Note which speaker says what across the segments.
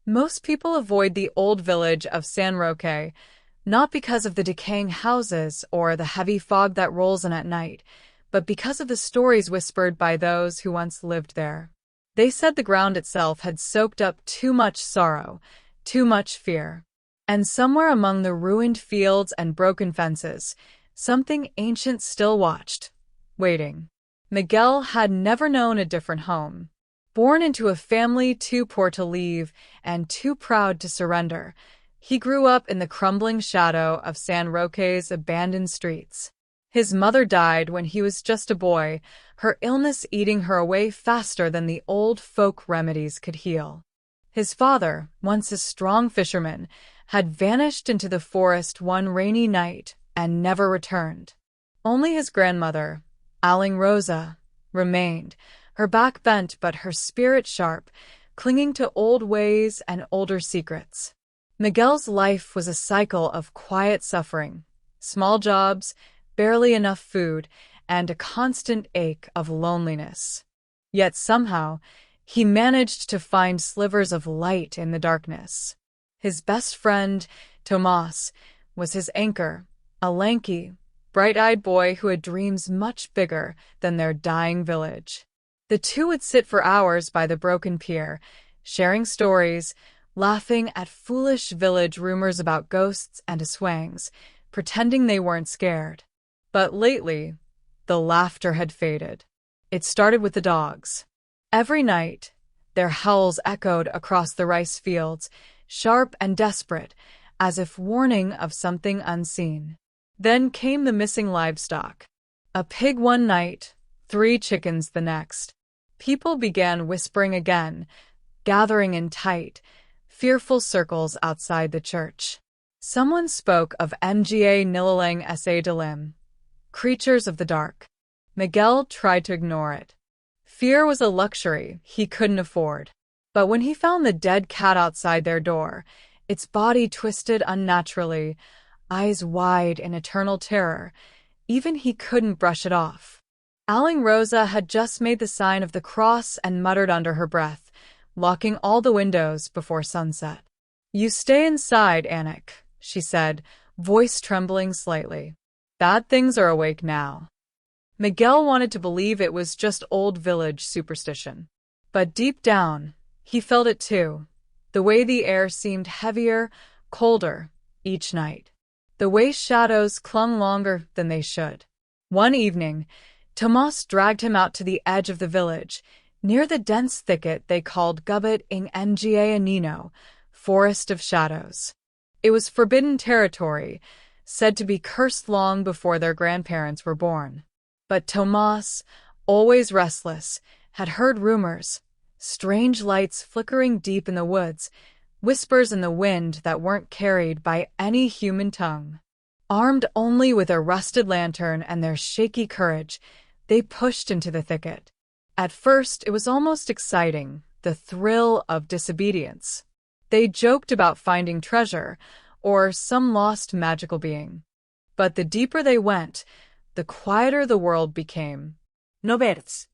Speaker 1: Most people avoid the old village of San Roque, not because of the decaying houses or the heavy fog that rolls in at night, but because of the stories whispered by those who once lived there. They said the ground itself had soaked up too much sorrow, too much fear. And somewhere among the ruined fields and broken fences, something ancient still watched, waiting. Miguel had never known a different home. Born into a family too poor to leave and too proud to surrender, he grew up in the crumbling shadow of San Roque's abandoned streets. His mother died when he was just a boy, her illness eating her away faster than the old folk remedies could heal. His father, once a strong fisherman, had vanished into the forest one rainy night and never returned. Only his grandmother, Aling Rosa, remained, her back bent but her spirit sharp, clinging to old ways and older secrets. Miguel's life was a cycle of quiet suffering, small jobs, barely enough food, and a constant ache of loneliness. Yet somehow, he managed to find slivers of light in the darkness. His best friend, Tomas, was his anchor, a lanky, bright-eyed boy who had dreams much bigger than their dying village. The two would sit for hours by the broken pier, sharing stories, laughing at foolish village rumors about ghosts and aswangs, pretending they weren't scared. But lately, the laughter had faded. It started with the dogs. Every night, their howls echoed across the rice fields, sharp and desperate, as if warning of something unseen. Then came the missing livestock. A pig one night, 3 chickens the next. People began whispering again, gathering in tight, fearful circles outside the church. Someone spoke of Mga Nilalang sa Dilim, creatures of the dark. Miguel tried to ignore it. Fear was a luxury he couldn't afford. But when he found the dead cat outside their door, its body twisted unnaturally, eyes wide in eternal terror, even he couldn't brush it off. Aling Rosa had just made the sign of the cross and muttered under her breath, locking all the windows before sunset. "You stay inside, Anik," she said, voice trembling slightly. "Bad things are awake now." Miguel wanted to believe it was just old village superstition. But deep down, he felt it too, the way the air seemed heavier, colder, each night. The way shadows clung longer than they should. One evening, Tomas dragged him out to the edge of the village, near the dense thicket they called Gubat ng Nga Nino, Forest of Shadows. It was forbidden territory, said to be cursed long before their grandparents were born. But Tomas, always restless, had heard rumors, strange lights flickering deep in the woods, whispers in the wind that weren't carried by any human tongue. Armed only with a rusted lantern and their shaky courage, they pushed into the thicket. At first, it was almost exciting, the thrill of disobedience. They joked about finding treasure, or some lost magical being. But the deeper they went, the quieter the world became.
Speaker 2: No birds,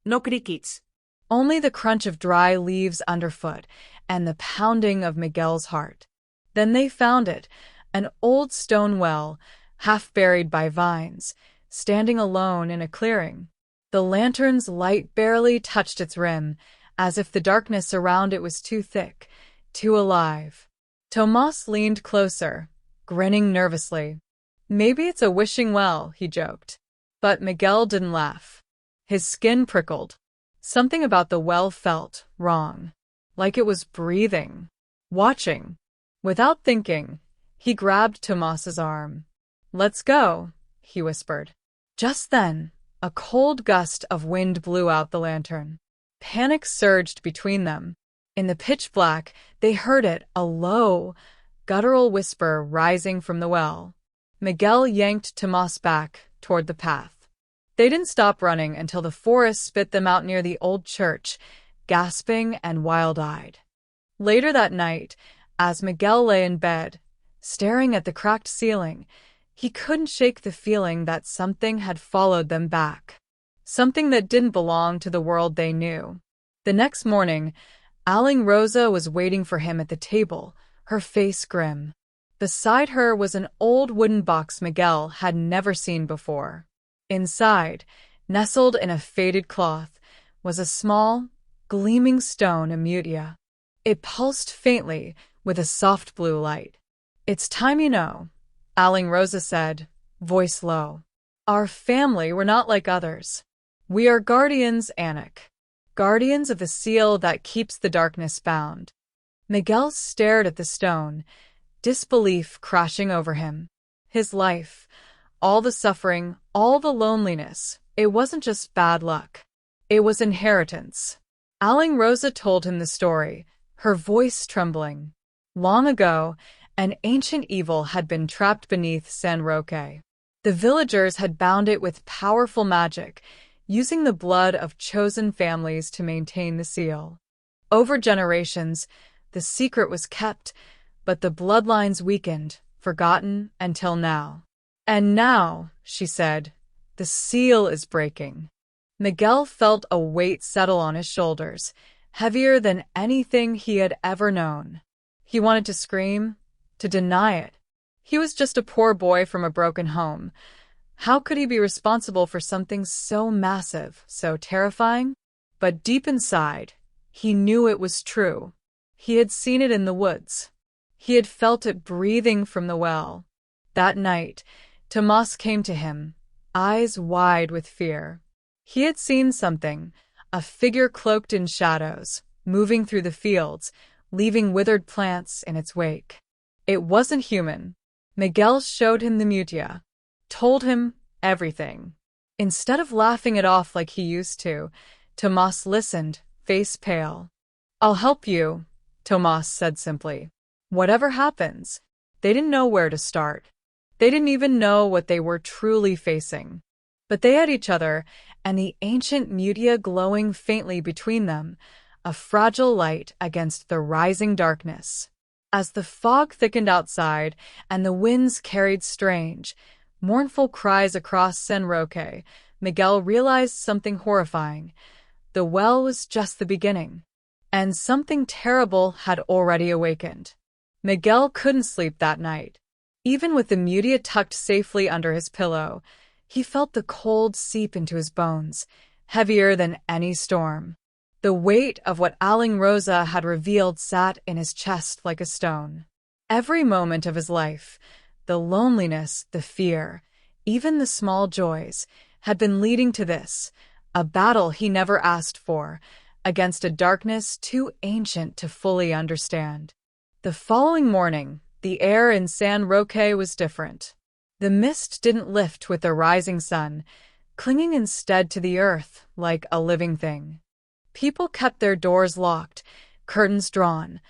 Speaker 2: no crickets.
Speaker 1: Only the crunch of dry leaves underfoot and the pounding of Miguel's heart. Then they found it, an old stone well, half buried by vines, standing alone in a clearing. The lantern's light barely touched its rim, as if the darkness around it was too thick, too alive. Tomas leaned closer, grinning nervously. "Maybe it's a wishing well," he joked. But Miguel didn't laugh. His skin prickled. Something about the well felt wrong, like it was breathing, watching. Without thinking, he grabbed Tomas's arm. "Let's go," he whispered. Just then, a cold gust of wind blew out the lantern. Panic surged between them. In the pitch black, they heard it, a low, guttural whisper rising from the well. Miguel yanked Tomas back toward the path. They didn't stop running until the forest spit them out near the old church, gasping and wild-eyed. Later that night, as Miguel lay in bed, staring at the cracked ceiling, he couldn't shake the feeling that something had followed them back. Something that didn't belong to the world they knew. The next morning, Aling Rosa was waiting for him at the table, her face grim. Beside her was an old wooden box Miguel had never seen before. Inside, nestled in a faded cloth, was a small, gleaming stone Amutia. It pulsed faintly with a soft blue light. "It's time you know," Aling Rosa said, voice low. "Our family were not like others. We are guardians, Anik. Guardians of the seal that keeps the darkness bound." Miguel stared at the stone, disbelief crashing over him. His life, all the suffering, all the loneliness, it wasn't just bad luck. It was inheritance. Aling Rosa told him the story, her voice trembling. Long ago, an ancient evil had been trapped beneath San Roque. The villagers had bound it with powerful magic, using the blood of chosen families to maintain the seal. Over generations, the secret was kept, but the bloodlines weakened, forgotten until now. "And now," she said, "the seal is breaking." Miguel felt a weight settle on his shoulders, heavier than anything he had ever known. He wanted to scream, to deny it. He was just a poor boy from a broken home. How could he be responsible for something so massive, so terrifying? But deep inside, he knew it was true. He had seen it in the woods. He had felt it breathing from the well. That night, Tomas came to him, eyes wide with fear. He had seen something, a figure cloaked in shadows, moving through the fields, leaving withered plants in its wake. It wasn't human. Miguel showed him the Mutia, told him everything. Instead of laughing it off like he used to, Tomas listened, face pale. "I'll help you," Tomas said simply. "Whatever happens." They didn't know where to start. They didn't even know what they were truly facing. But they had each other, and the ancient Mutia glowing faintly between them, a fragile light against the rising darkness. As the fog thickened outside and the winds carried strange, mournful cries across San Roque, Miguel realized something horrifying. The well was just the beginning, and something terrible had already awakened. Miguel couldn't sleep that night. Even with the Mutia tucked safely under his pillow, he felt the cold seep into his bones, heavier than any storm. The weight of what Aling Rosa had revealed sat in his chest like a stone. Every moment of his life, the loneliness, the fear, even the small joys, had been leading to this, a battle he never asked for, against a darkness too ancient to fully understand. The following morning, the air in San Roque was different. The mist didn't lift with the rising sun, clinging instead to the earth like a living thing. People kept their doors locked, curtains drawn,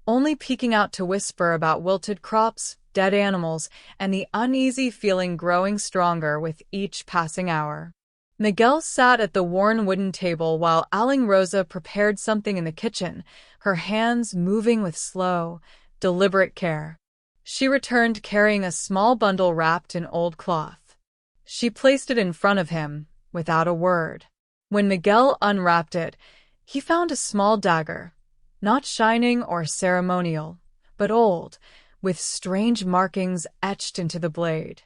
Speaker 1: only peeking out to whisper about wilted crops, dead animals, and the uneasy feeling growing stronger with each passing hour. Miguel sat at the worn wooden table while Aling Rosa prepared something in the kitchen, her hands moving with slow, deliberate care. She returned carrying a small bundle wrapped in old cloth. She placed it in front of him, without a word. When Miguel unwrapped it, he found a small dagger, not shining or ceremonial, but old, with strange markings etched into the blade.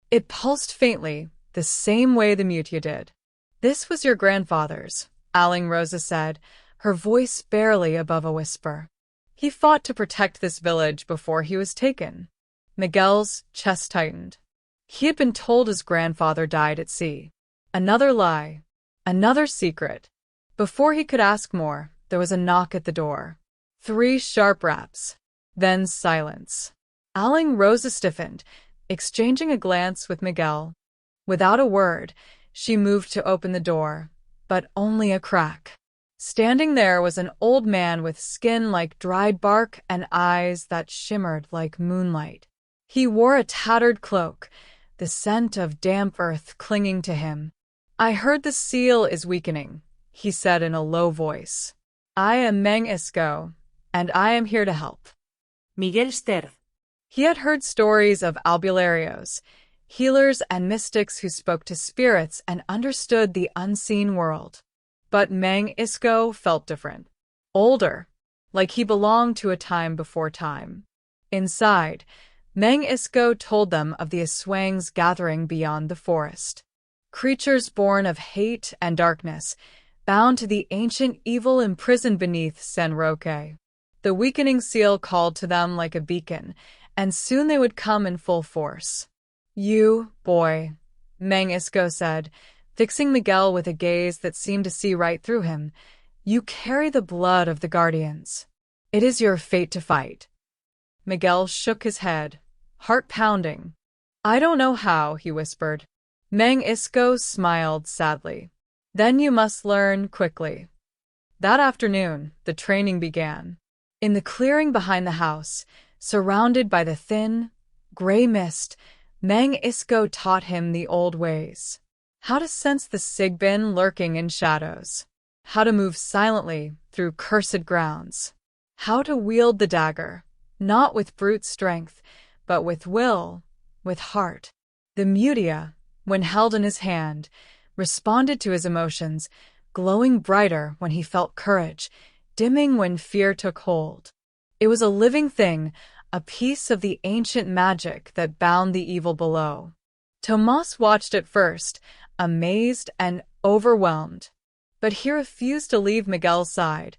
Speaker 1: It pulsed faintly, the same way the Mutia did. "This was your grandfather's," Aling Rosa said, her voice barely above a whisper. "He fought to protect this village before he was taken." Miguel's chest tightened. He had been told his grandfather died at sea. Another lie. Another secret. Before he could ask more, there was a knock at the door. 3 sharp raps. Then silence. Aling Rosa stiffened, exchanging a glance with Miguel. Without a word, she moved to open the door, but only a crack. Standing there was an old man with skin like dried bark and eyes that shimmered like moonlight. He wore a tattered cloak, the scent of damp earth clinging to him. "I heard the seal is weakening," he said in a low voice. "I am Meng Isco, and I am here to help."
Speaker 2: Miguel stared.
Speaker 1: He had heard stories of albularios, healers and mystics who spoke to spirits and understood the unseen world. But Meng Isco felt different. Older, like he belonged to a time before time. Inside, Meng Isco told them of the Aswangs gathering beyond the forest. Creatures born of hate and darkness, bound to the ancient evil imprisoned beneath San Roque. The weakening seal called to them like a beacon, and soon they would come in full force. "You, boy," Meng Isco said, fixing Miguel with a gaze that seemed to see right through him, "you carry the blood of the Guardians. It is your fate to fight." Miguel shook his head, heart pounding. "I don't know how," he whispered. Meng Isco smiled sadly. "Then you must learn quickly." That afternoon, the training began. In the clearing behind the house, surrounded by the thin, gray mist, Meng Isco taught him the old ways. How to sense the Sigbin lurking in shadows. How to move silently through cursed grounds. How to wield the dagger, not with brute strength, but with will, with heart. The Mutia, when held in his hand, responded to his emotions, glowing brighter when he felt courage, dimming when fear took hold. It was a living thing, a piece of the ancient magic that bound the evil below. Tomas watched at first, amazed and overwhelmed. But he refused to leave Miguel's side,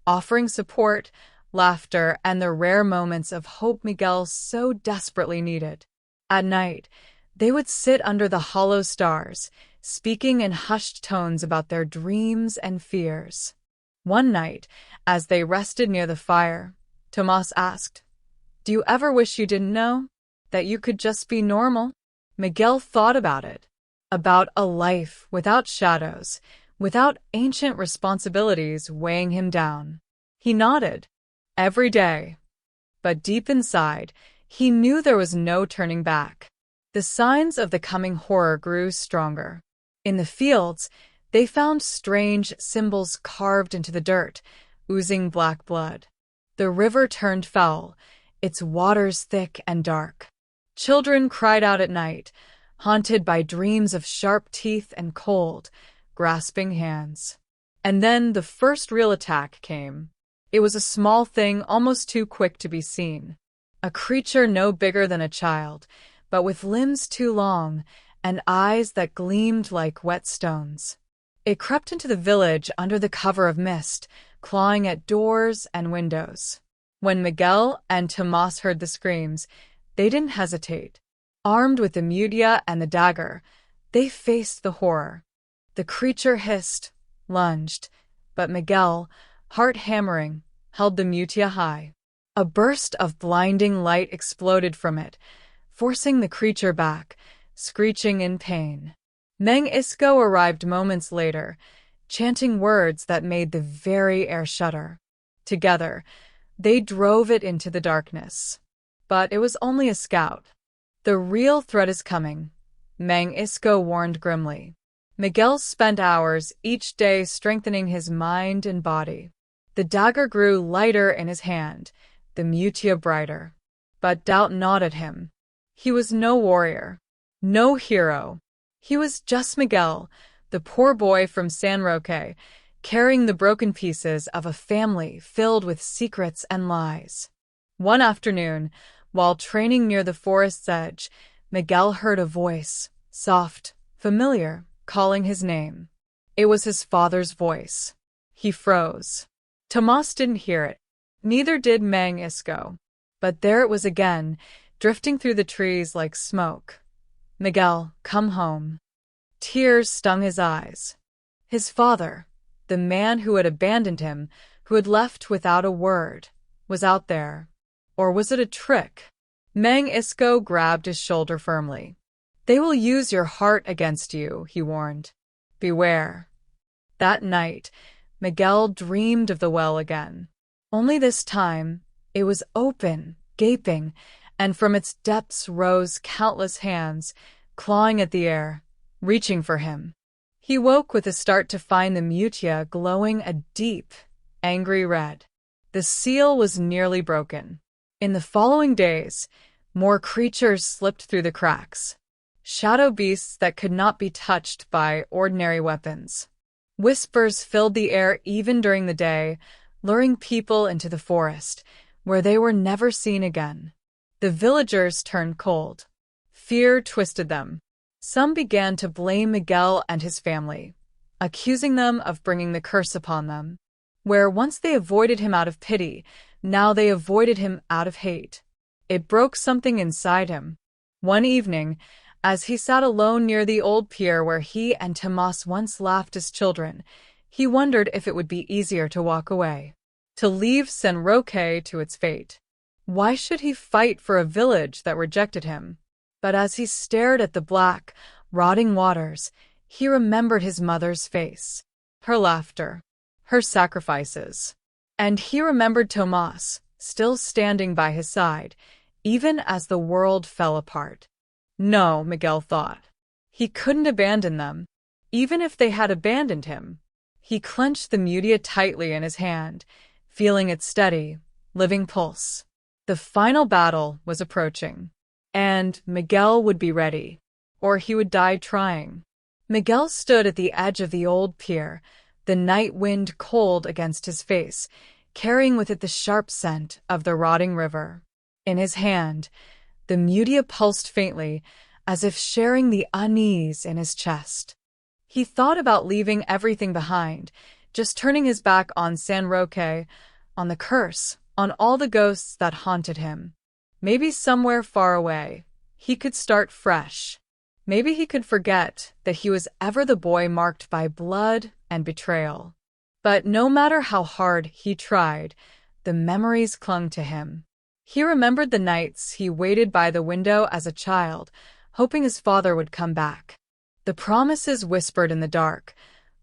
Speaker 1: offering support, laughter, and the rare moments of hope Miguel so desperately needed. At night, they would sit under the hollow stars, speaking in hushed tones about their dreams and fears. One night, as they rested near the fire, Tomas asked, "Do you ever wish you didn't know? That you could just be normal?" Miguel thought about it. About a life without shadows, without ancient responsibilities weighing him down. He nodded. Every day. But deep inside, he knew there was no turning back. The signs of the coming horror grew stronger. In the fields, they found strange symbols carved into the dirt, oozing black blood. The river turned foul, its waters thick and dark. Children cried out at night, haunted by dreams of sharp teeth and cold, grasping hands. And then the first real attack came. It was a small thing almost too quick to be seen. A creature no bigger than a child, but with limbs too long and eyes that gleamed like wet stones. It crept into the village under the cover of mist, clawing at doors and windows. When Miguel and Tomas heard the screams, they didn't hesitate. Armed with the mutia and the dagger, they faced the horror. The creature hissed, lunged, but Miguel, heart hammering, held the mutia high. A burst of blinding light exploded from it, forcing the creature back, screeching in pain. Meng Isco arrived moments later, chanting words that made the very air shudder. Together, they drove it into the darkness. But it was only a scout. "The real threat is coming," Meng Isco warned grimly. Miguel spent hours each day strengthening his mind and body. The dagger grew lighter in his hand, the mutia brighter. But doubt gnawed at him. He was no warrior, no hero. He was just Miguel, the poor boy from San Roque, carrying the broken pieces of a family filled with secrets and lies. One afternoon, while training near the forest's edge, Miguel heard a voice, soft, familiar, calling his name. It was his father's voice. He froze. Tomas didn't hear it. Neither did Meng Isco. But there it was again, drifting through the trees like smoke. "Miguel, come home." Tears stung his eyes. His father, the man who had abandoned him, who had left without a word, was out there. Or was it a trick? Meng Isco grabbed his shoulder firmly. "They will use your heart against you," he warned. "Beware." That night, Miguel dreamed of the well again. Only this time, it was open, gaping, and from its depths rose countless hands, clawing at the air, reaching for him. He woke with a start to find the mutia glowing a deep, angry red. The seal was nearly broken. In the following days, more creatures slipped through the cracks. Shadow beasts that could not be touched by ordinary weapons. Whispers filled the air even during the day, luring people into the forest, where they were never seen again. The villagers turned cold. Fear twisted them. Some began to blame Miguel and his family, accusing them of bringing the curse upon them. Where once they avoided him out of pity, now they avoided him out of hate. It broke something inside him. One evening, as he sat alone near the old pier where he and Tomas once laughed as children, he wondered if it would be easier to walk away, to leave San Roque to its fate. Why should he fight for a village that rejected him? But as he stared at the black, rotting waters, he remembered his mother's face, her laughter, her sacrifices. And he remembered Tomas, still standing by his side, even as the world fell apart. No, Miguel thought. He couldn't abandon them, even if they had abandoned him. He clenched the mutia tightly in his hand, feeling its steady, living pulse. The final battle was approaching, and Miguel would be ready, or he would die trying. Miguel stood at the edge of the old pier, the night wind cold against his face, carrying with it the sharp scent of the rotting river. In his hand, the mutia pulsed faintly, as if sharing the unease in his chest. He thought about leaving everything behind, just turning his back on San Roque, on the curse, on all the ghosts that haunted him. Maybe somewhere far away, he could start fresh. Maybe he could forget that he was ever the boy marked by blood and betrayal. But no matter how hard he tried, the memories clung to him. He remembered the nights he waited by the window as a child, hoping his father would come back. The promises whispered in the dark,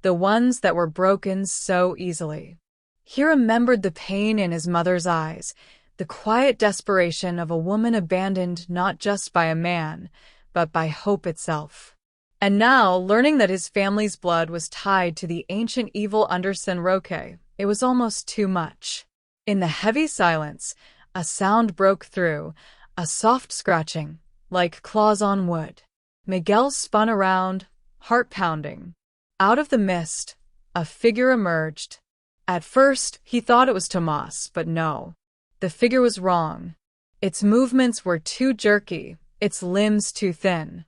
Speaker 1: the ones that were broken so easily. He remembered the pain in his mother's eyes, the quiet desperation of a woman abandoned not just by a man, but by hope itself. And now, learning that his family's blood was tied to the ancient evil under San Roque, it was almost too much. In the heavy silence, a sound broke through, a soft scratching, like claws on wood. Miguel spun around, heart pounding. Out of the mist, a figure emerged. At first, he thought it was Tomas, but no. The figure was wrong. Its movements were too jerky, its limbs too thin.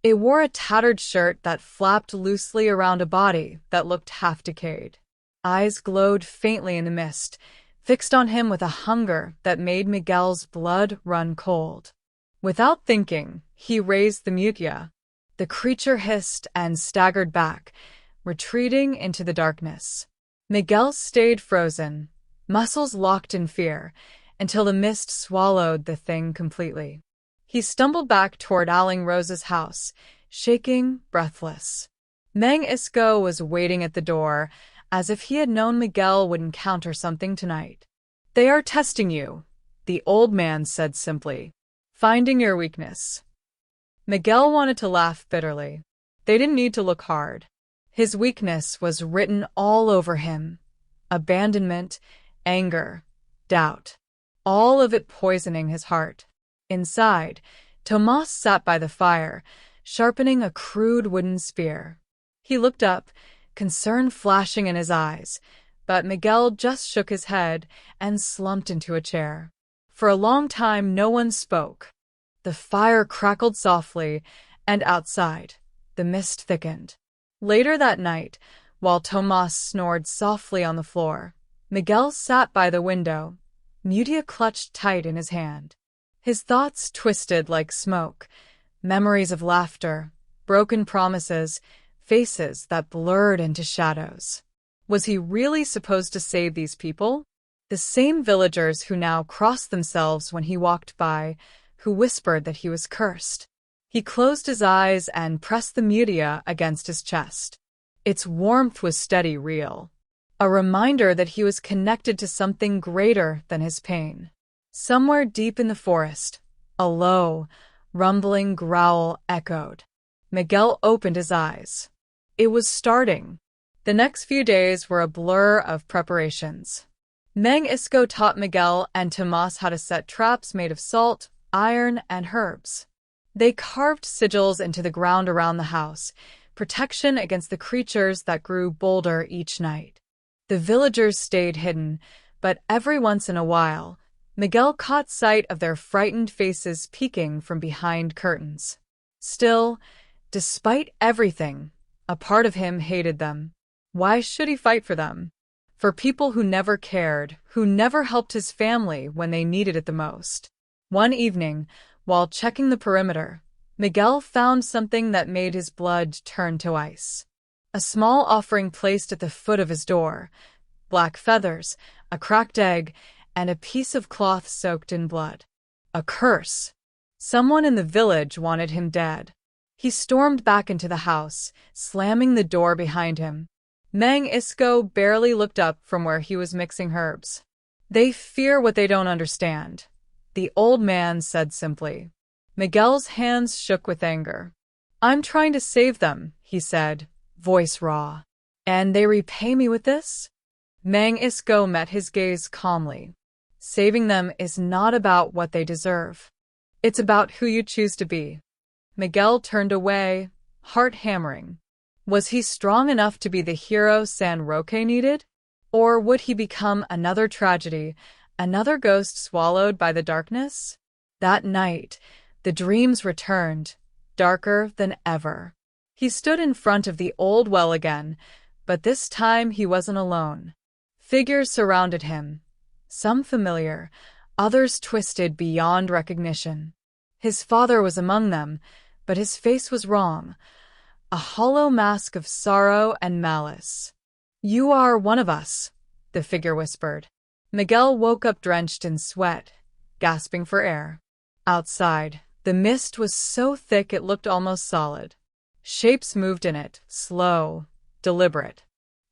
Speaker 1: It wore a tattered shirt that flapped loosely around a body that looked half-decayed. Eyes glowed faintly in the mist, fixed on him with a hunger that made Miguel's blood run cold. Without thinking, he raised the mutia. The creature hissed and staggered back, retreating into the darkness. Miguel stayed frozen, muscles locked in fear, until the mist swallowed the thing completely. He stumbled back toward Aling Rosa's house, shaking, breathless. Mang Isco was waiting at the door, as if he had known Miguel would encounter something tonight. "They are testing you," the old man said simply. "Finding your weakness." Miguel wanted to laugh bitterly. They didn't need to look hard. His weakness was written all over him. Abandonment, anger, doubt. All of it poisoning his heart. Inside, Tomas sat by the fire, sharpening a crude wooden spear. He looked up, concern flashing in his eyes, but Miguel just shook his head and slumped into a chair. For a long time, no one spoke. The fire crackled softly, and outside, the mist thickened. Later that night, while Tomas snored softly on the floor, Miguel sat by the window, mutia clutched tight in his hand. His thoughts twisted like smoke, memories of laughter, broken promises, faces that blurred into shadows. Was he really supposed to save these people? The same villagers who now crossed themselves when he walked by, who whispered that he was cursed. He closed his eyes and pressed the mutia against his chest. Its warmth was steady, real. A reminder that he was connected to something greater than his pain. Somewhere deep in the forest, a low, rumbling growl echoed. Miguel opened his eyes. It was starting. The next few days were a blur of preparations. Mang Isco taught Miguel and Tomas how to set traps made of salt, iron, and herbs. They carved sigils into the ground around the house, protection against the creatures that grew bolder each night. The villagers stayed hidden, but every once in a while, Miguel caught sight of their frightened faces peeking from behind curtains. Still, despite everything, a part of him hated them. Why should he fight for them? For people who never cared, who never helped his family when they needed it the most. One evening, while checking the perimeter, Miguel found something that made his blood turn to ice. A small offering placed at the foot of his door, black feathers, a cracked egg, and a piece of cloth soaked in blood. A curse. Someone in the village wanted him dead. He stormed back into the house, slamming the door behind him. Mang Isco barely looked up from where he was mixing herbs. "They fear what they don't understand," the old man said simply. Miguel's hands shook with anger. "I'm trying to save them," he said, voice raw. "And they repay me with this?" Mang Isco met his gaze calmly. "Saving them is not about what they deserve. It's about who you choose to be." Miguel turned away, heart hammering. Was he strong enough to be the hero San Roque needed? Or would he become another tragedy, another ghost swallowed by the darkness? That night, the dreams returned, darker than ever. He stood in front of the old well again, but this time he wasn't alone. Figures surrounded him, some familiar, others twisted beyond recognition. His father was among them, but his face was wrong, a hollow mask of sorrow and malice. "You are one of us," the figure whispered. Miguel woke up drenched in sweat, gasping for air. Outside, the mist was so thick it looked almost solid. Shapes moved in it, slow, deliberate.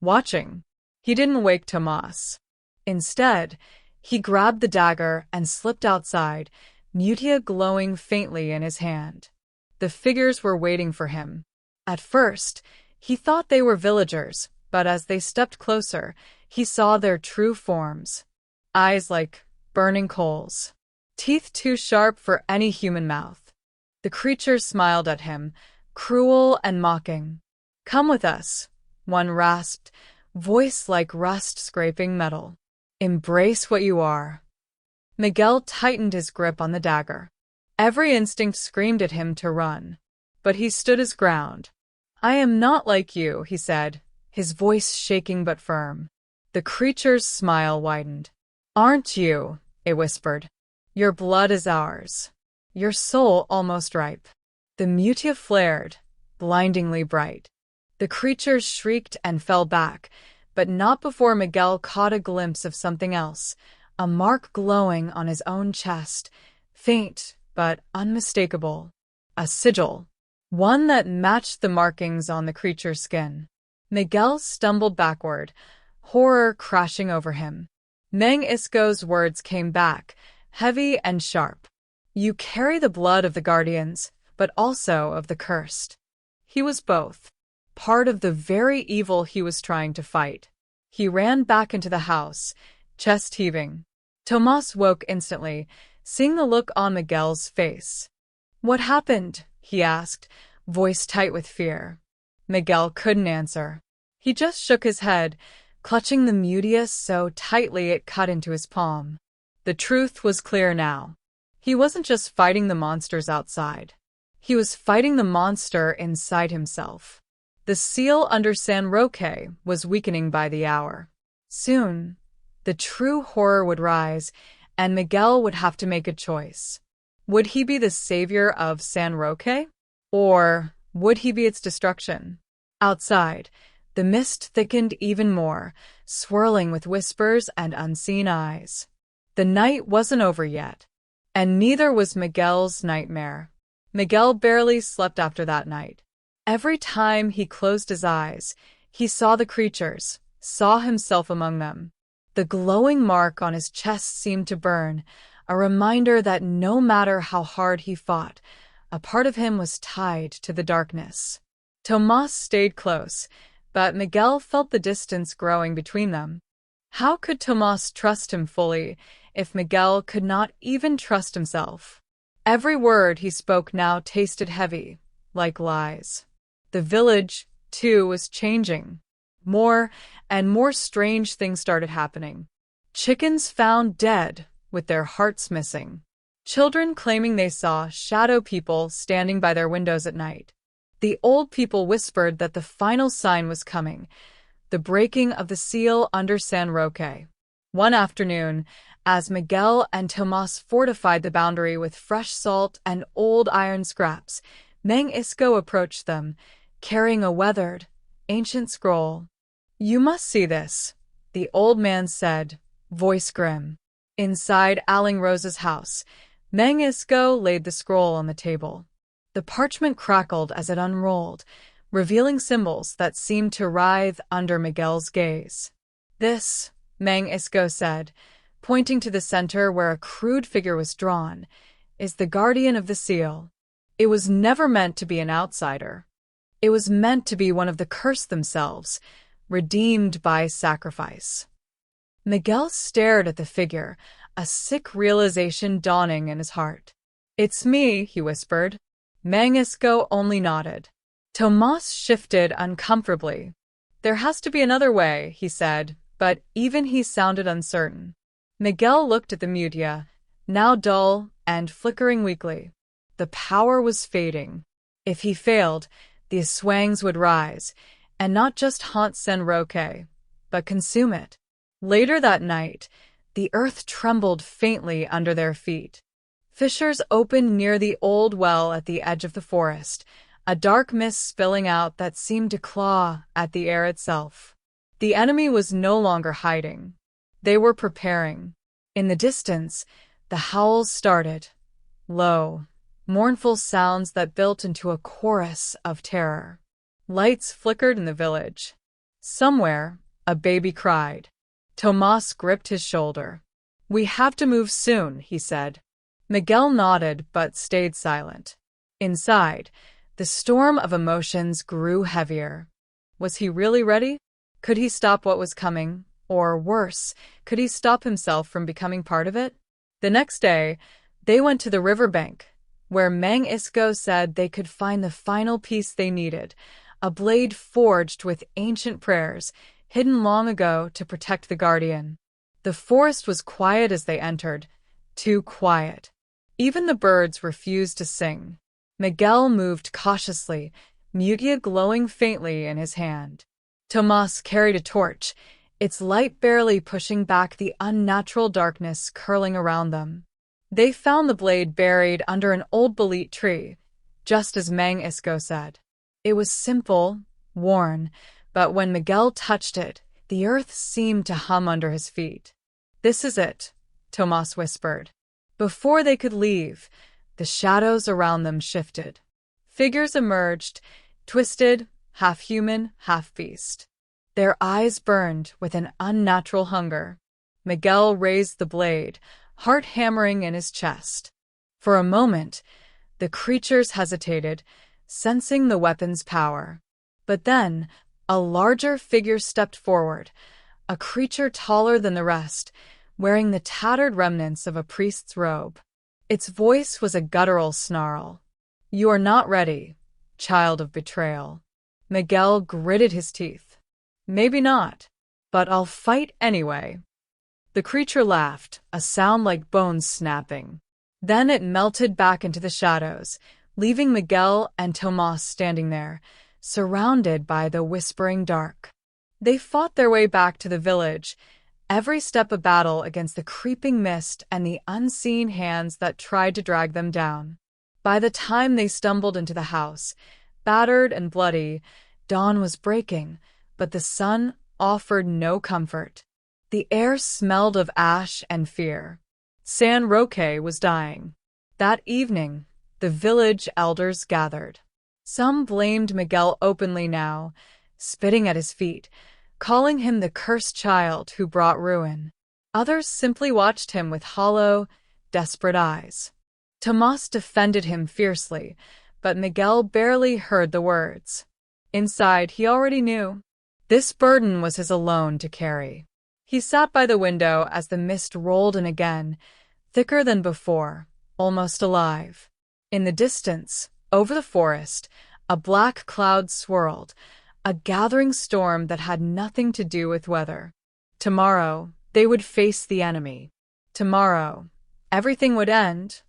Speaker 1: Watching. He didn't wake Tomas. Instead, he grabbed the dagger and slipped outside, Mutia glowing faintly in his hand. The figures were waiting for him. At first, he thought they were villagers, but as they stepped closer, he saw their true forms. Eyes like burning coals. Teeth too sharp for any human mouth. The creatures smiled at him, cruel and mocking. "Come with us," one rasped, voice like rust scraping metal. "Embrace what you are." Miguel tightened his grip on the dagger. Every instinct screamed at him to run. But he stood his ground. "I am not like you," he said, his voice shaking but firm. The creature's smile widened. "Aren't you?" it whispered. "Your blood is ours. Your soul almost ripe." The Mutia flared, blindingly bright. The creatures shrieked and fell back, but not before Miguel caught a glimpse of something else, a mark glowing on his own chest, faint but unmistakable. A sigil, one that matched the markings on the creature's skin. Miguel stumbled backward, horror crashing over him. Mang Isco's words came back, heavy and sharp. "You carry the blood of the guardians, but also of the cursed." He was both, part of the very evil he was trying to fight. He ran back into the house, chest heaving. Tomas woke instantly, seeing the look on Miguel's face. "What happened?" he asked, voice tight with fear. Miguel couldn't answer. He just shook his head, clutching the Mutia so tightly it cut into his palm. The truth was clear now. He wasn't just fighting the monsters outside. He was fighting the monster inside himself. The seal under San Roque was weakening by the hour. Soon, the true horror would rise, and Miguel would have to make a choice. Would he be the savior of San Roque? Or would he be its destruction? Outside, the mist thickened even more, swirling with whispers and unseen eyes. The night wasn't over yet, and neither was Miguel's nightmare. Miguel barely slept after that night. Every time he closed his eyes, he saw the creatures, saw himself among them. The glowing mark on his chest seemed to burn, a reminder that no matter how hard he fought, a part of him was tied to the darkness. Tomas stayed close, but Miguel felt the distance growing between them. How could Tomas trust him fully if Miguel could not even trust himself? Every word he spoke now tasted heavy, like lies. The village, too, was changing. More and more strange things started happening. Chickens found dead, with their hearts missing. Children claiming they saw shadow people standing by their windows at night. The old people whispered that the final sign was coming, the breaking of the seal under San Roque. One afternoon, as Miguel and Tomas fortified the boundary with fresh salt and old iron scraps, Mang Isco approached them, carrying a weathered, ancient scroll. "You must see this," the old man said, voice grim. Inside Aling Rose's house, Mang Isco laid the scroll on the table. The parchment crackled as it unrolled, revealing symbols that seemed to writhe under Miguel's gaze. "This," Mang Isco said, pointing to the center where a crude figure was drawn, "is the guardian of the seal. It was never meant to be an outsider. It was meant to be one of the cursed themselves, redeemed by sacrifice." Miguel stared at the figure, a sick realization dawning in his heart. "It's me," he whispered. Mang Isco only nodded. Tomas shifted uncomfortably. "There has to be another way," he said, but even he sounded uncertain. Miguel looked at the mutia, now dull and flickering weakly. The power was fading. If he failed, the Swangs would rise, and not just haunt San Roque, but consume it. Later that night, the earth trembled faintly under their feet. Fissures opened near the old well at the edge of the forest, a dark mist spilling out that seemed to claw at the air itself. The enemy was no longer hiding. They were preparing. In the distance, the howls started. Low, mournful sounds that built into a chorus of terror. Lights flickered in the village. Somewhere, a baby cried. Tomas gripped his shoulder. "We have to move soon," he said. Miguel nodded but stayed silent. Inside, the storm of emotions grew heavier. Was he really ready? Could he stop what was coming? Or worse, could he stop himself from becoming part of it? The next day, they went to the riverbank, where Mang Isco said they could find the final piece they needed, a blade forged with ancient prayers, hidden long ago to protect the guardian. The forest was quiet as they entered, too quiet. Even the birds refused to sing. Miguel moved cautiously, mutia glowing faintly in his hand. Tomas carried a torch, its light barely pushing back the unnatural darkness curling around them. They found the blade buried under an old bolete tree, just as Mang Isco said. It was simple, worn, but when Miguel touched it, the earth seemed to hum under his feet. "This is it," Tomas whispered. Before they could leave, the shadows around them shifted. Figures emerged, twisted, half human, half beast. Their eyes burned with an unnatural hunger. Miguel raised the blade, heart hammering in his chest. For a moment, the creatures hesitated, sensing the weapon's power. But then, a larger figure stepped forward, a creature taller than the rest, wearing the tattered remnants of a priest's robe. Its voice was a guttural snarl. "You are not ready, child of betrayal." Miguel gritted his teeth. "Maybe not, but I'll fight anyway." The creature laughed, a sound like bones snapping. Then it melted back into the shadows, leaving Miguel and Tomas standing there, surrounded by the whispering dark. They fought their way back to the village, every step a battle against the creeping mist and the unseen hands that tried to drag them down. By the time they stumbled into the house, battered and bloody, dawn was breaking, but the sun offered no comfort. The air smelled of ash and fear. San Roque was dying. That evening, the village elders gathered. Some blamed Miguel openly now, spitting at his feet, calling him the cursed child who brought ruin. Others simply watched him with hollow, desperate eyes. Tomas defended him fiercely, but Miguel barely heard the words. Inside, he already knew. This burden was his alone to carry. He sat by the window as the mist rolled in again, thicker than before, almost alive. In the distance, over the forest, a black cloud swirled, a gathering storm that had nothing to do with weather. Tomorrow, they would face the enemy. Tomorrow, everything would end,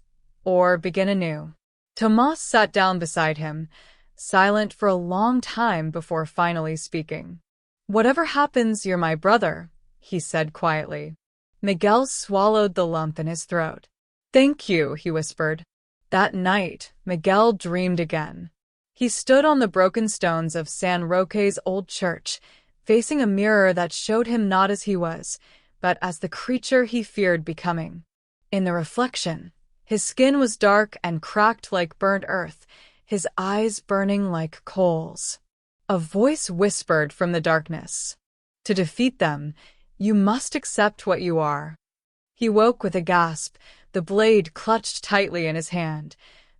Speaker 1: or begin anew. Tomas sat down beside him, silent for a long time before finally speaking. "Whatever happens, you're my brother," he said quietly. Miguel swallowed the lump in his throat. "Thank you," he whispered. That night, Miguel dreamed again. He stood on the broken stones of San Roque's old church, facing a mirror that showed him not as he was, but as the creature he feared becoming. In the reflection, his skin was dark and cracked like burnt earth, his eyes burning like coals. A voice whispered from the darkness, "To defeat them, you must accept what you are." He woke with a gasp, the blade clutched tightly in his hand,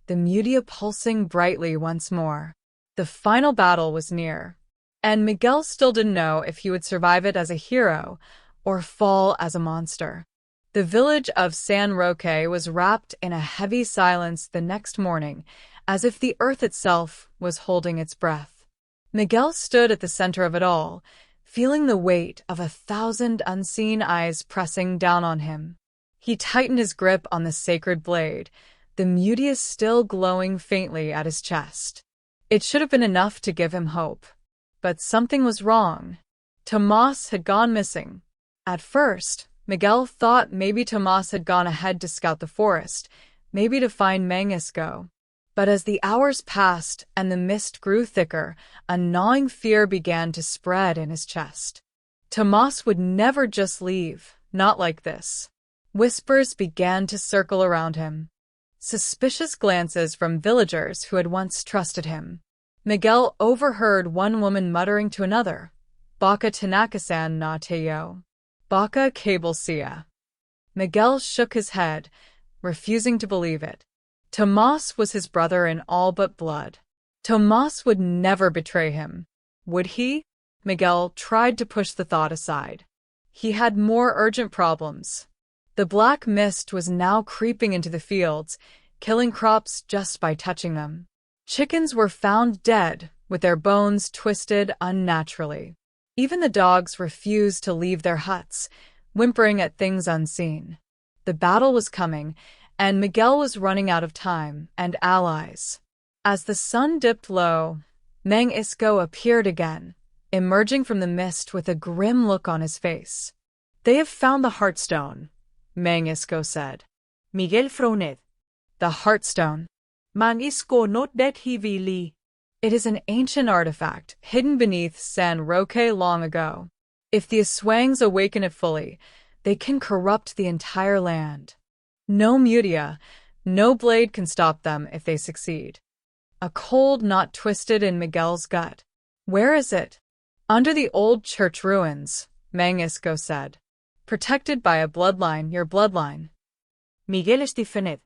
Speaker 1: the mutia pulsing brightly once more. The final battle was near, and Miguel still didn't know if he would survive it as a hero or fall as a monster. The village of San Roque was wrapped in a heavy silence the next morning, as if the earth itself was holding its breath. Miguel stood at the center of it all, feeling the weight of 1,000 unseen eyes pressing down on him. He tightened his grip on the sacred blade, the mutia still glowing faintly at his chest. It should have been enough to give him hope. But something was wrong. Tomas had gone missing. At first, Miguel thought maybe Tomas had gone ahead to scout the forest, maybe to find Mangisco. But as the hours passed and the mist grew thicker, a gnawing fear began to spread in his chest. Tomas would never just leave, not like this. Whispers began to circle around him. Suspicious glances from villagers who had once trusted him. Miguel overheard one woman muttering to another, "Baka Tanakasan na Teo. Baka Cablesia." Miguel shook his head, refusing to believe it. Tomas was his brother in all but blood. Tomas would never betray him. Would he? Miguel tried to push the thought aside. He had more urgent problems. The black mist was now creeping into the fields, killing crops just by touching them. Chickens were found dead, with their bones twisted unnaturally. Even the dogs refused to leave their huts, whimpering at things unseen. The battle was coming, and Miguel was running out of time and allies. As the sun dipped low, Mangisco appeared again, emerging from the mist with a grim look on his face. "They have found the Heartstone," Mangisco said.
Speaker 2: Miguel frowned.
Speaker 1: "The Heartstone.
Speaker 2: Mangisco not that heavily.
Speaker 1: It is an ancient artifact, hidden beneath San Roque long ago. If the Aswangs awaken it fully, they can corrupt the entire land. No mutia, no blade can stop them if they succeed." A cold knot twisted in Miguel's gut. "Where is it?" "Under the old church ruins," Mangisco said. "Protected by a bloodline, your bloodline."
Speaker 2: Miguel stiffened.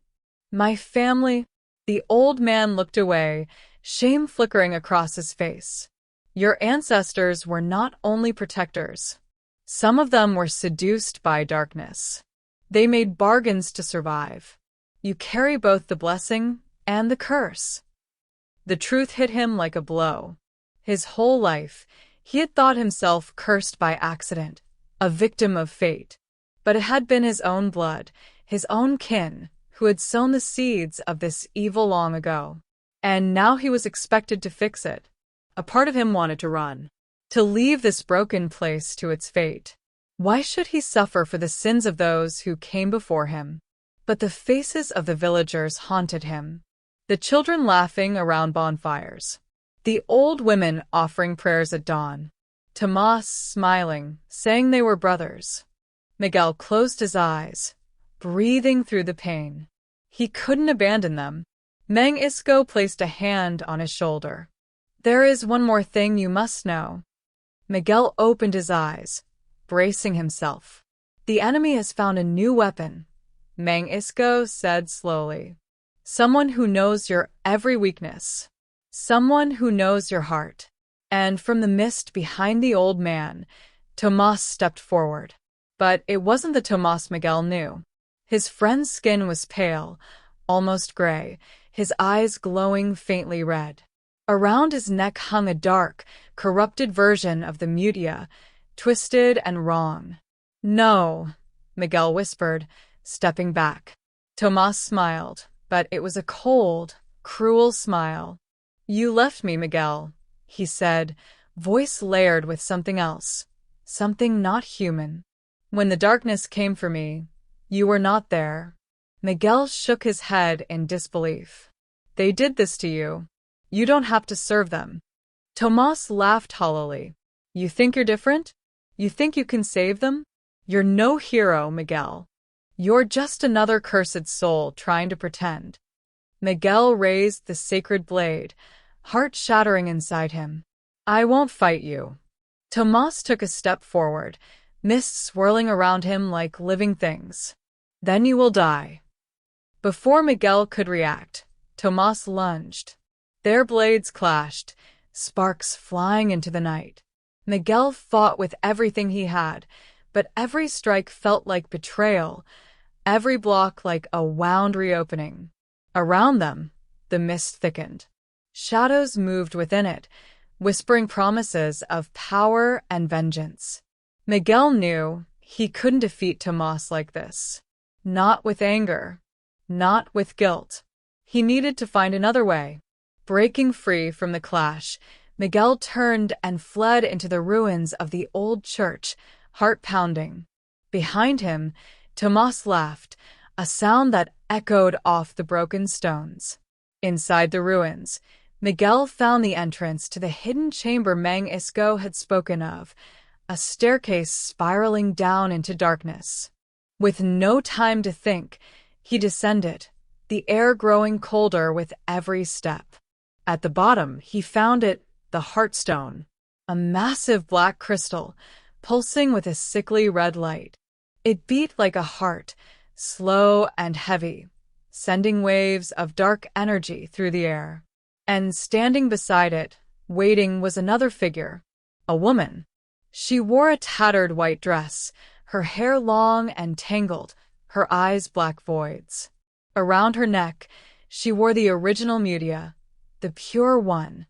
Speaker 1: "My family?" The old man looked away, shame flickering across his face. "Your ancestors were not only protectors. Some of them were seduced by darkness. They made bargains to survive. You carry both the blessing and the curse." The truth hit him like a blow. His whole life, he had thought himself cursed by accident, a victim of fate. But it had been his own blood, his own kin, who had sown the seeds of this evil long ago. And now he was expected to fix it. A part of him wanted to run, to leave this broken place to its fate. Why should he suffer for the sins of those who came before him? But the faces of the villagers haunted him. The children laughing around bonfires. The old women offering prayers at dawn. Tomas smiling, saying they were brothers. Miguel closed his eyes, breathing through the pain. He couldn't abandon them. Mangisco placed a hand on his shoulder. "There is one more thing you must know." Miguel opened his eyes, bracing himself. "The enemy has found a new weapon," Mangisco said slowly. "Someone who knows your every weakness. Someone who knows your heart." And from the mist behind the old man, Tomas stepped forward. But it wasn't the Tomas Miguel knew. His friend's skin was pale, almost gray, his eyes glowing faintly red. Around his neck hung a dark, corrupted version of the Mutia, twisted and wrong. "No," Miguel whispered, stepping back. Tomas smiled, but it was a cold, cruel smile. "You left me, Miguel," he said, voice layered with something else, something not human. "When the darkness came for me, you were not there." Miguel shook his head in disbelief. "They did this to you. You don't have to serve them." Tomas laughed hollowly. "You think you're different? You think you can save them? You're no hero, Miguel. You're just another cursed soul trying to pretend." Miguel raised the sacred blade, heart shattering inside him. "I won't fight you." Tomas took a step forward, mist swirling around him like living things. "Then you will die." Before Miguel could react, Tomas lunged. Their blades clashed, sparks flying into the night. Miguel fought with everything he had, but every strike felt like betrayal, every block like a wound reopening. Around them, the mist thickened. Shadows moved within it, whispering promises of power and vengeance. Miguel knew he couldn't defeat Tomas like this. Not with anger, not with guilt. He needed to find another way. Breaking free from the clash, Miguel turned and fled into the ruins of the old church, heart pounding. Behind him, Tomas laughed, a sound that echoed off the broken stones. Inside the ruins, Miguel found the entrance to the hidden chamber Mang Isco had spoken of, a staircase spiraling down into darkness. With no time to think, he descended, the air growing colder with every step. At the bottom, he found the Heartstone, a massive black crystal, pulsing with a sickly red light. It beat like a heart, slow and heavy, sending waves of dark energy through the air. And standing beside it, waiting, was another figure, a woman. She wore a tattered white dress, her hair long and tangled, her eyes black voids. Around her neck, she wore the original Mutia, the pure one,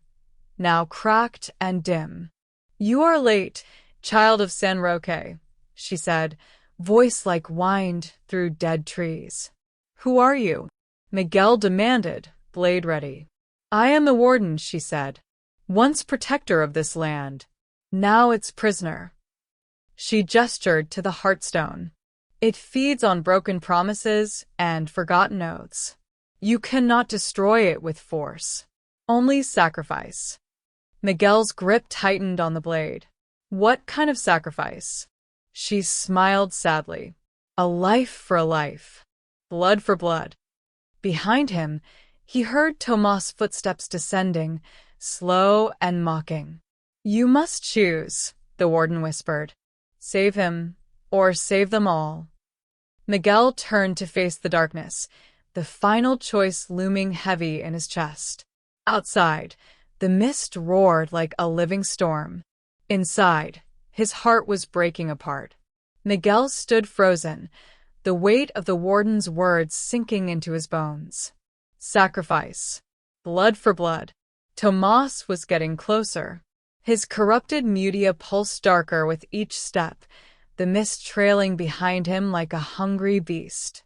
Speaker 1: now cracked and dim. "You are late, child of San Roque," she said, voice like whined through dead trees. "Who are you?" Miguel demanded, blade ready. "I am the warden," she said, "once protector of this land, now its prisoner." She gestured to the Heartstone. "It feeds on broken promises and forgotten oaths. You cannot destroy it with force. Only sacrifice." Miguel's grip tightened on the blade. "What kind of sacrifice?" She smiled sadly. "A life for a life. Blood for blood." Behind him, he heard Tomas' footsteps descending, slow and mocking. "You must choose," the warden whispered. "Save him, or save them all." Miguel turned to face the darkness, the final choice looming heavy in his chest. Outside, the mist roared like a living storm. Inside, his heart was breaking apart. Miguel stood frozen, the weight of the warden's words sinking into his bones. Sacrifice. Blood for blood. Tomas was getting closer. His corrupted Mutia pulsed darker with each step, the mist trailing behind him like a hungry beast.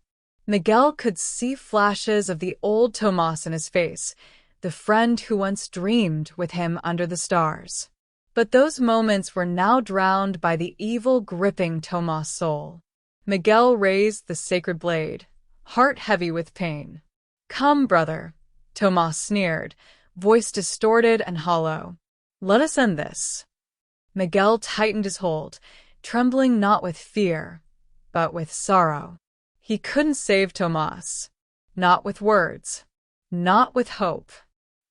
Speaker 1: Miguel could see flashes of the old Tomas in his face, the friend who once dreamed with him under the stars. But those moments were now drowned by the evil gripping Tomas' soul. Miguel raised the sacred blade, heart heavy with pain. "Come, brother," Tomas sneered, voice distorted and hollow. "Let us end this." Miguel tightened his hold, trembling not with fear, but with sorrow. He couldn't save Tomas. Not with words. Not with hope.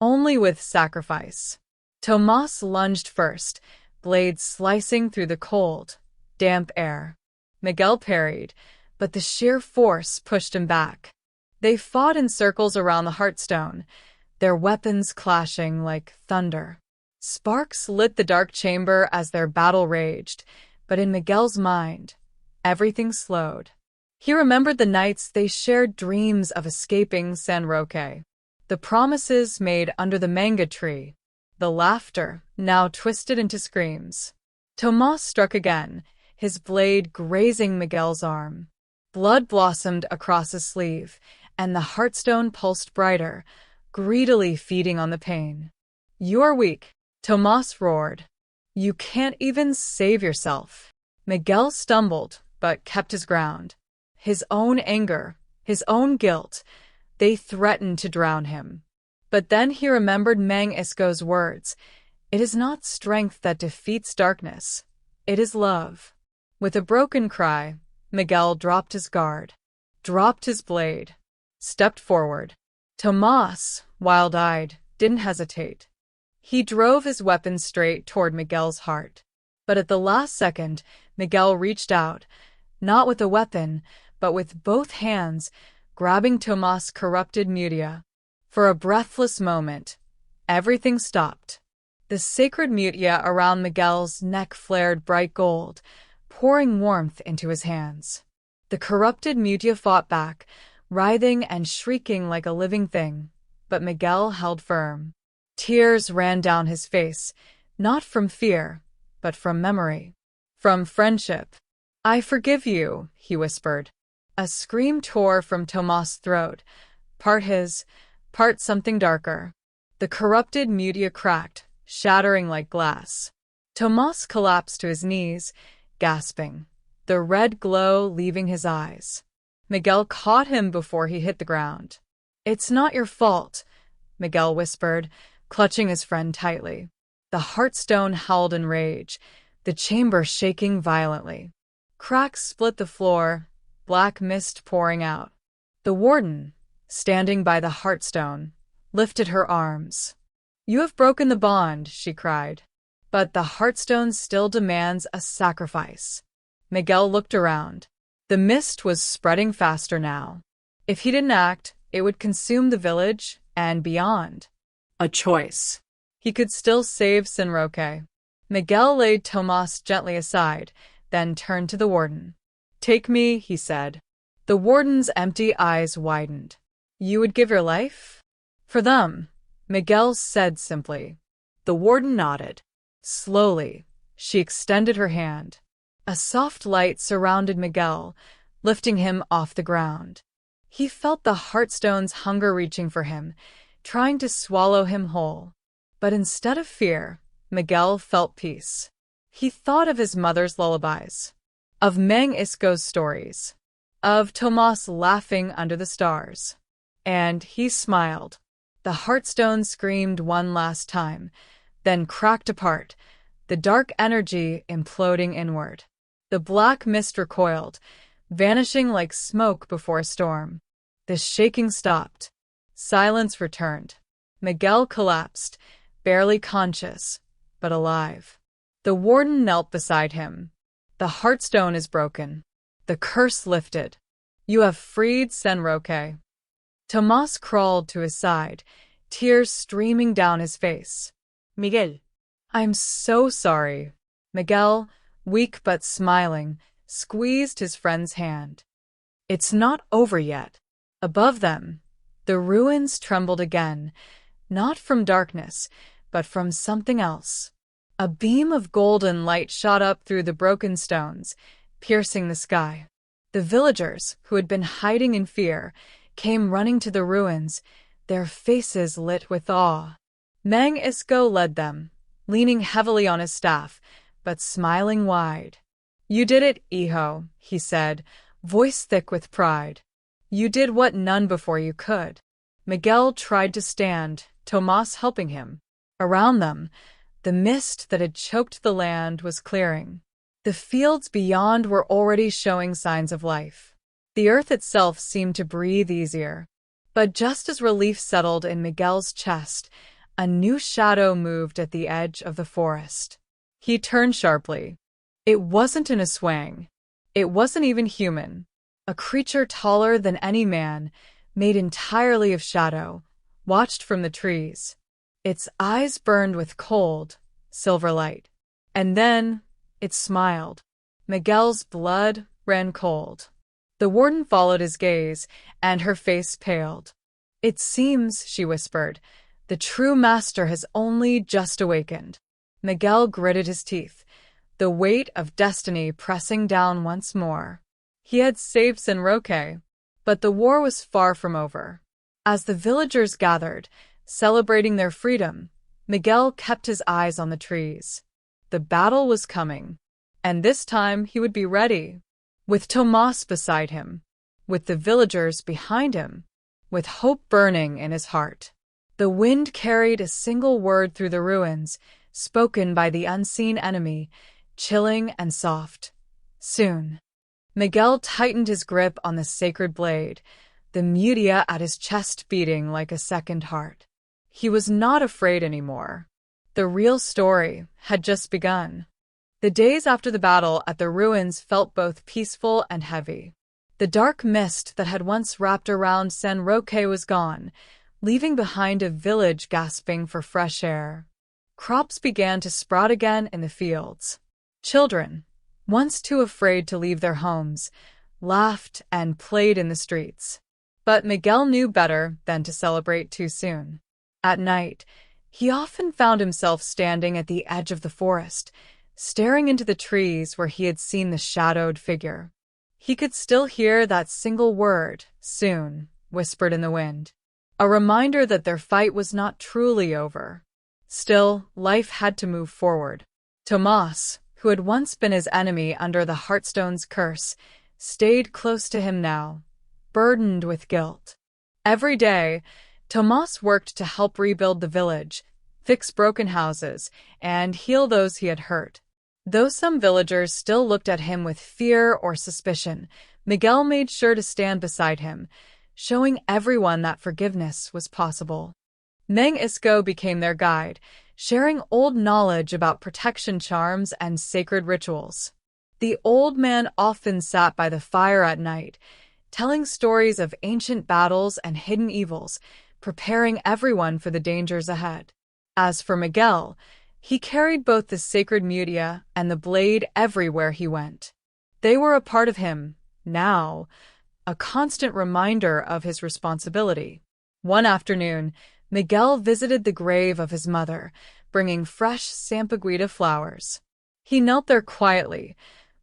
Speaker 1: Only with sacrifice. Tomas lunged first, blade slicing through the cold, damp air. Miguel parried, but the sheer force pushed him back. They fought in circles around the Heartstone, their weapons clashing like thunder. Sparks lit the dark chamber as their battle raged, but in Miguel's mind, everything slowed. He remembered the nights they shared, dreams of escaping San Roque. the promises made under the manga tree, the laughter now twisted into screams. Tomas struck again, his blade grazing Miguel's arm. Blood blossomed across his sleeve, and the heartstone pulsed brighter, greedily feeding on the pain. "You are weak," Tomas roared. "You can't even save yourself." Miguel stumbled, but kept his ground. His own anger, his own guilt, they threatened to drown him. But then he remembered Mang Isco's words. "It is not strength that defeats darkness. It is love." With a broken cry, Miguel dropped his guard, dropped his blade, stepped forward. Tomas, wild-eyed, didn't hesitate. He drove his weapon straight toward Miguel's heart. But at the last second, Miguel reached out, not with a weapon, but with both hands, grabbing Tomas' corrupted mutia. For a breathless moment, everything stopped. The sacred mutia around Miguel's neck flared bright gold, pouring warmth into his hands. The corrupted mutia fought back, writhing and shrieking like a living thing, but Miguel held firm. Tears ran down his face, not from fear, but from memory. From friendship. "I forgive you," he whispered. A scream tore from Tomas' throat, part his, part something darker. The corrupted mutia cracked, shattering like glass. Tomas collapsed to his knees, gasping, the red glow leaving his eyes. Miguel caught him before he hit the ground. "It's not your fault," Miguel whispered, clutching his friend tightly. The Heartstone howled in rage, the chamber shaking violently. Cracks split the floor, black mist pouring out. The warden, standing by the Heartstone, lifted her arms. "You have broken the bond," she cried. "But the Heartstone still demands a sacrifice." Miguel looked around. The mist was spreading faster now. If he didn't act, it would consume the village and beyond. A choice. He could still save Sinroque. Miguel laid Tomas gently aside, then turned to the warden. "Take me," he said. The warden's empty eyes widened. "You would give your life?" "For them," Miguel said simply. The warden nodded. Slowly, she extended her hand. A soft light surrounded Miguel, lifting him off the ground. He felt the Heartstone's hunger reaching for him, trying to swallow him whole. But instead of fear, Miguel felt peace. He thought of his mother's lullabies, of Mang Isco's stories, of Tomas laughing under the stars. And he smiled. The Heartstone screamed one last time, then cracked apart, the dark energy imploding inward. The black mist recoiled, vanishing like smoke before a storm. The shaking stopped. Silence returned. Miguel collapsed, barely conscious, but alive. The warden knelt beside him. "The Heartstone is broken. The curse lifted. You have freed Sinroque." Tomas crawled to his side, tears streaming down his face.
Speaker 2: Miguel.
Speaker 1: "I'm so sorry." Miguel, weak but smiling, squeezed his friend's hand. "It's not over yet." Above them, the ruins trembled again, not from darkness, but from something else. A beam of golden light shot up through the broken stones, piercing the sky. The villagers, who had been hiding in fear, came running to the ruins, their faces lit with awe. Mang Isco led them, leaning heavily on his staff, but smiling wide. "You did it, Iho," he said, voice thick with pride. "You did what none before you could." Miguel tried to stand, Tomas helping him. Around them, the mist that had choked the land was clearing. The fields beyond were already showing signs of life. The earth itself seemed to breathe easier. But just as relief settled in Miguel's chest, a new shadow moved at the edge of the forest. He turned sharply. It wasn't an Aswang. It wasn't even human. A creature taller than any man, made entirely of shadow, watched from the trees. Its eyes burned with cold, silver light. And then it smiled. Miguel's blood ran cold. The warden followed his gaze, and her face paled. It seems, she whispered, the true master has only just awakened. Miguel gritted his teeth, the weight of destiny pressing down once more. He had saved San Roque, but the war was far from over. As the villagers gathered, celebrating their freedom, Miguel kept his eyes on the trees. The battle was coming, and this time he would be ready, with Tomas beside him, with the villagers behind him, with hope burning in his heart. The wind carried a single word through the ruins, spoken by the unseen enemy, chilling and soft. Soon. Miguel tightened his grip on the sacred blade, the mutia at his chest beating like a second heart. He was not afraid anymore. The real story had just begun. The days after the battle at the ruins felt both peaceful and heavy. The dark mist that had once wrapped around San Roque was gone, leaving behind a village gasping for fresh air. Crops began to sprout again in the fields. Children, once too afraid to leave their homes, laughed and played in the streets. But Miguel knew better than to celebrate too soon. At night, he often found himself standing at the edge of the forest, staring into the trees where he had seen the shadowed figure. He could still hear that single word, soon, whispered in the wind, a reminder that their fight was not truly over. Still, life had to move forward. Tomas, who had once been his enemy under the Heartstone's curse, stayed close to him now, burdened with guilt. Every day, Tomas worked to help rebuild the village, fix broken houses, and heal those he had hurt. Though some villagers still looked at him with fear or suspicion, Miguel made sure to stand beside him, showing everyone that forgiveness was possible. Mang Isco became their guide, sharing old knowledge about protection charms and sacred rituals. The old man often sat by the fire at night, telling stories of ancient battles and hidden evils, preparing everyone for the dangers ahead. As for Miguel, he carried both the sacred mutia and the blade everywhere he went. They were a part of him, now, a constant reminder of his responsibility. One afternoon, Miguel visited the grave of his mother, bringing fresh Sampaguita flowers. He knelt there quietly,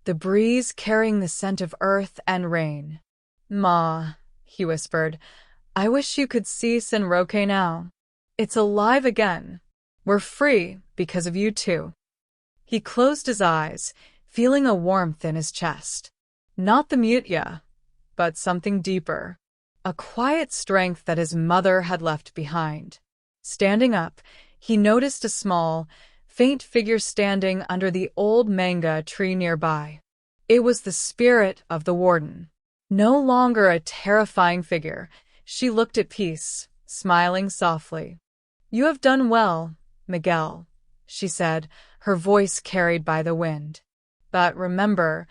Speaker 1: the breeze carrying the scent of earth and rain. "Ma," he whispered, "I wish you could see San Roque now. It's alive again. We're free because of you too." He closed his eyes, feeling a warmth in his chest. Not the mutia, but something deeper. A quiet strength that his mother had left behind. Standing up, he noticed a small, faint figure standing under the old manga tree nearby. It was the spirit of the warden. No longer a terrifying figure, she looked at peace, smiling softly. "You have done well, Miguel," she said, her voice carried by the wind. "But remember,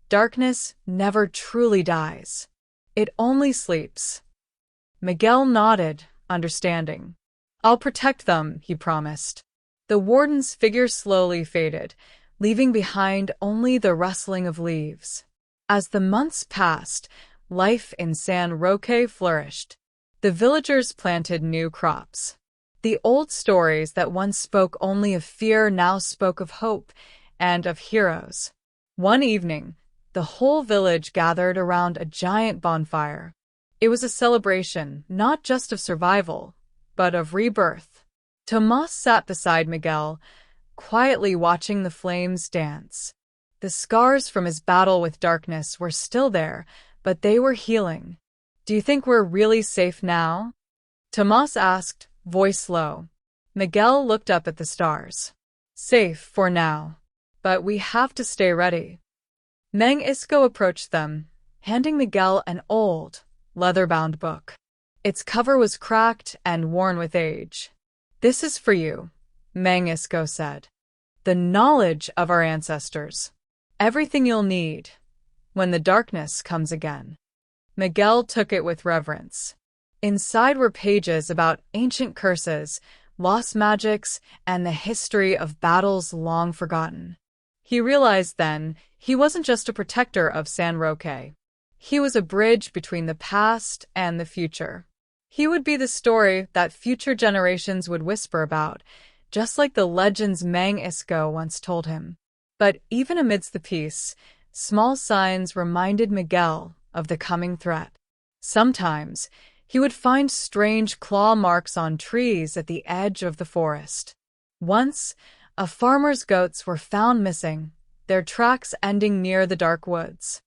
Speaker 1: darkness never truly dies. It only sleeps." Miguel nodded, understanding. "I'll protect them," he promised. The warden's figure slowly faded, leaving behind only the rustling of leaves. As the months passed, life in San Roque flourished. The villagers planted new crops. The old stories that once spoke only of fear now spoke of hope and of heroes. One evening, the whole village gathered around a giant bonfire. It was a celebration not just of survival, but of rebirth. Tomas sat beside Miguel, quietly watching the flames dance. The scars from his battle with darkness were still there, but they were healing. "Do you think we're really safe now?" Tomas asked, voice low. Miguel looked up at the stars. "Safe for now, but we have to stay ready." Mang Isco approached them, handing Miguel an old, leather-bound book. Its cover was cracked and worn with age. "This is for you," Mang Isco said. "The knowledge of our ancestors. Everything you'll need when the darkness comes again." Miguel took it with reverence. Inside were pages about ancient curses, lost magics, and the history of battles long forgotten. He realized then he wasn't just a protector of San Roque. He was a bridge between the past and the future. He would be the story that future generations would whisper about, just like the legends Mang Isco once told him. But even amidst the peace, small signs reminded Miguel of the coming threat. Sometimes, he would find strange claw marks on trees at the edge of the forest. Once, a farmer's goats were found missing, their tracks ending near the dark woods.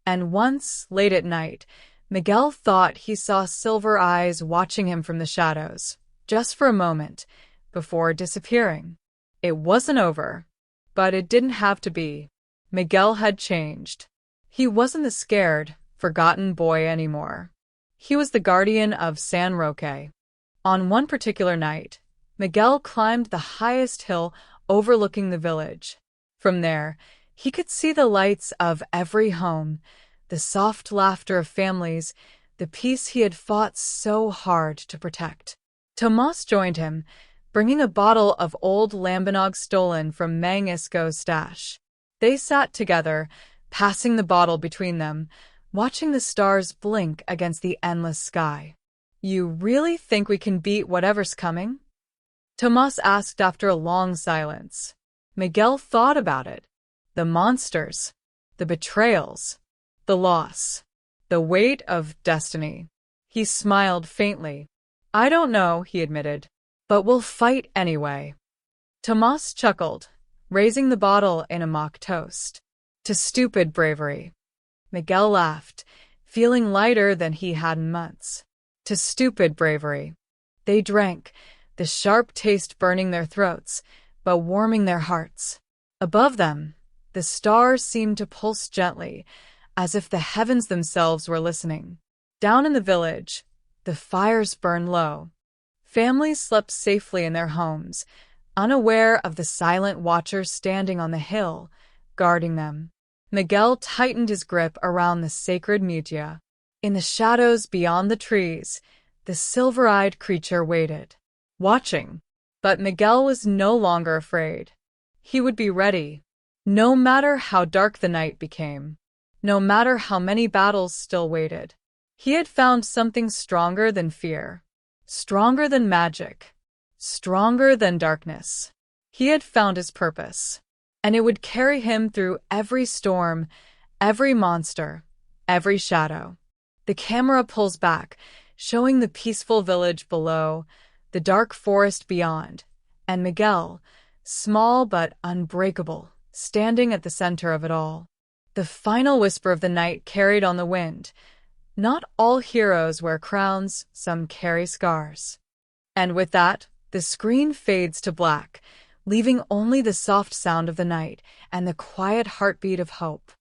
Speaker 1: And once, late at night, Miguel thought he saw silver eyes watching him from the shadows, just for a moment, before disappearing. It wasn't over, but it didn't have to be. Miguel had changed. He wasn't the scared, forgotten boy anymore. He was the guardian of San Roque. On one particular night, Miguel climbed the highest hill overlooking the village. From there, he could see the lights of every home, the soft laughter of families, the peace he had fought so hard to protect. Tomas joined him, bringing a bottle of old Lambanog stolen from Mang Isco's stash. They sat together, passing the bottle between them, watching the stars blink against the endless sky. "You really think we can beat whatever's coming?" Tomas asked after a long silence. Miguel thought about it. The monsters, the betrayals, the loss, the weight of destiny. He smiled faintly. "I don't know," he admitted, "but we'll fight anyway." Tomas chuckled, raising the bottle in a mock toast. "To stupid bravery." Miguel laughed, feeling lighter than he had in months. "To stupid bravery." They drank, the sharp taste burning their throats, but warming their hearts. Above them, the stars seemed to pulse gently, as if the heavens themselves were listening. Down in the village, the fires burned low. Families slept safely in their homes, unaware of the silent watchers standing on the hill, guarding them. Miguel tightened his grip around the sacred mutia. In the shadows beyond the trees, the silver-eyed creature waited, watching. But Miguel was no longer afraid. He would be ready, no matter how dark the night became, no matter how many battles still waited. He had found something stronger than fear, stronger than magic, stronger than darkness. He had found his purpose, and it would carry him through every storm, every monster, every shadow. The camera pulls back, showing the peaceful village below, the dark forest beyond, and Miguel, small but unbreakable, standing at the center of it all. The final whisper of the night carried on the wind. Not all heroes wear crowns, some carry scars. And with that, the screen fades to black, leaving only the soft sound of the night and the quiet heartbeat of hope.